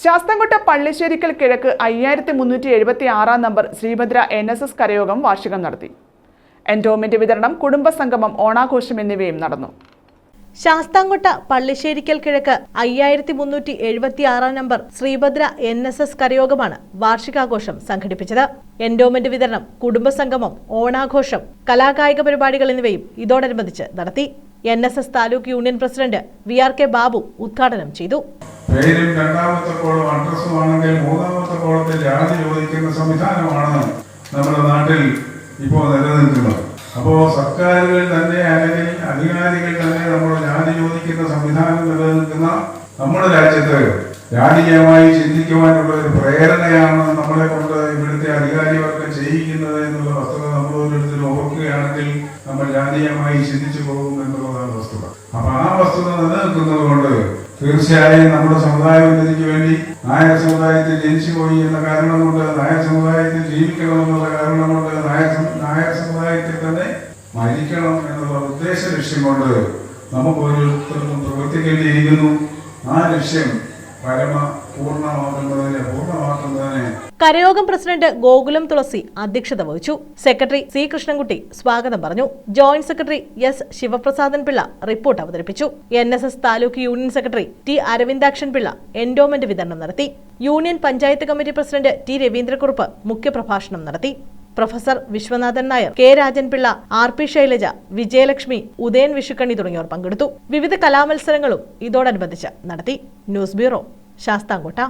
ശാസ്താംകോട്ട പള്ളിശ്ശേരിക്കൽ കിഴക്ക് 5376 number Sreebhadra NSS കരയോഗം വാർഷികം നടത്തി. എൻഡോമെന്റ് വിതരണം, കുടുംബസംഗമം, ഓണാഘോഷം എന്നിവയും നടന്നു. ശാസ്താംകോട്ട പള്ളിശ്ശേരിക്കൽ കിഴക്ക് 5376 നമ്പർ ശ്രീഭദ്ര NSS കരയോഗമാണ് വാർഷികാഘോഷം സംഘടിപ്പിച്ചത്. എൻഡോമെന്റ് വിതരണം, കുടുംബസംഗമം, ഓണാഘോഷം, കലാകായിക പരിപാടികൾ എന്നിവയും ഇതോടനുബന്ധിച്ച് നടത്തി. NSS taluk union president VRK Babu ഉദ്ഘാടനം ചെയ്തു. പേരും രണ്ടാമത്തെ കോളം അഡ്രസ്സുമാണെങ്കിൽ മൂന്നാമത്തെ കോളത്തിൽ ജാതി ചോദിക്കുന്ന സംവിധാനമാണ് നമ്മുടെ നാട്ടിൽ ഇപ്പോൾ നിലനിൽക്കുന്നത്. അപ്പോൾ സർക്കാരുകൾ തന്നെ അല്ലെങ്കിൽ അധികാരികൾ തന്നെ നമ്മുടെ ജാതി ചോദിക്കുന്ന സംവിധാനം നിലനിൽക്കുന്ന നമ്മുടെ രാജ്യത്ത് രാജകീയമായി ചിന്തിക്കുവാനുള്ള ഒരു പ്രേരണയാണ് നമ്മളെ കൊണ്ട് ഇവിടുത്തെ അധികാരികൾക്ക് ചെയ്യിക്കുന്നത് എന്നുള്ള വസ്തുത നമ്മൾ ഓരോരുത്തരും ഓർക്കുകയാണെങ്കിൽ നമ്മൾ ജാതീയമായി ചിന്തിച്ചു പോകും എന്നുള്ളതാണ് വസ്തുത. അപ്പൊ ആ വസ്തുത നിലനിൽക്കുന്നത് കൊണ്ട് തീർച്ചയായും നമ്മുടെ സമുദായത്തിലേക്ക് വേണ്ടി നായർ സമുദായത്തിൽ ജനിച്ചു പോയി എന്ന കാരണം കൊണ്ട്, നായർ സമുദായത്തിൽ ജീവിക്കണമെന്നുള്ള കാരണം കൊണ്ട്, നായർ സമുദായത്തിൽ തന്നെ മരിക്കണം എന്നുള്ള ഉദ്ദേശ ലക്ഷ്യം കൊണ്ട് നമുക്ക് ഓരോരുത്തർക്കും പ്രവർത്തിക്കേണ്ടിയിരിക്കുന്നു. ആ ലക്ഷ്യം പൂർണ്ണമാക്കുന്നതിന് കരയോഗം പ്രസിഡന്റ് ഗോകുലം തുളസി അധ്യക്ഷത വഹിച്ചു. സെക്രട്ടറി C കൃഷ്ണൻകുട്ടി സ്വാഗതം പറഞ്ഞു. Joint secretary S Sivaprasadan Pillai report അവതരിപ്പിച്ചു. NSS taluk union secretary T Aravindakshan Pillai endowment വിതരണം നടത്തി. Union panchayat committee president T Raveendrakurup മുഖ്യപ്രഭാഷണം നടത്തി. Professor Viswanathan Nair, K Rajan Pillai, RP Shailaja, Vijayalakshmi, Udayan Vishukkani തുടങ്ങിയവർ പങ്കെടുത്തു. വിവിധ കലാമത്സരങ്ങളും ഇതോടനുബന്ധിച്ച് നടത്തി. News bureau, Sasthamkotta.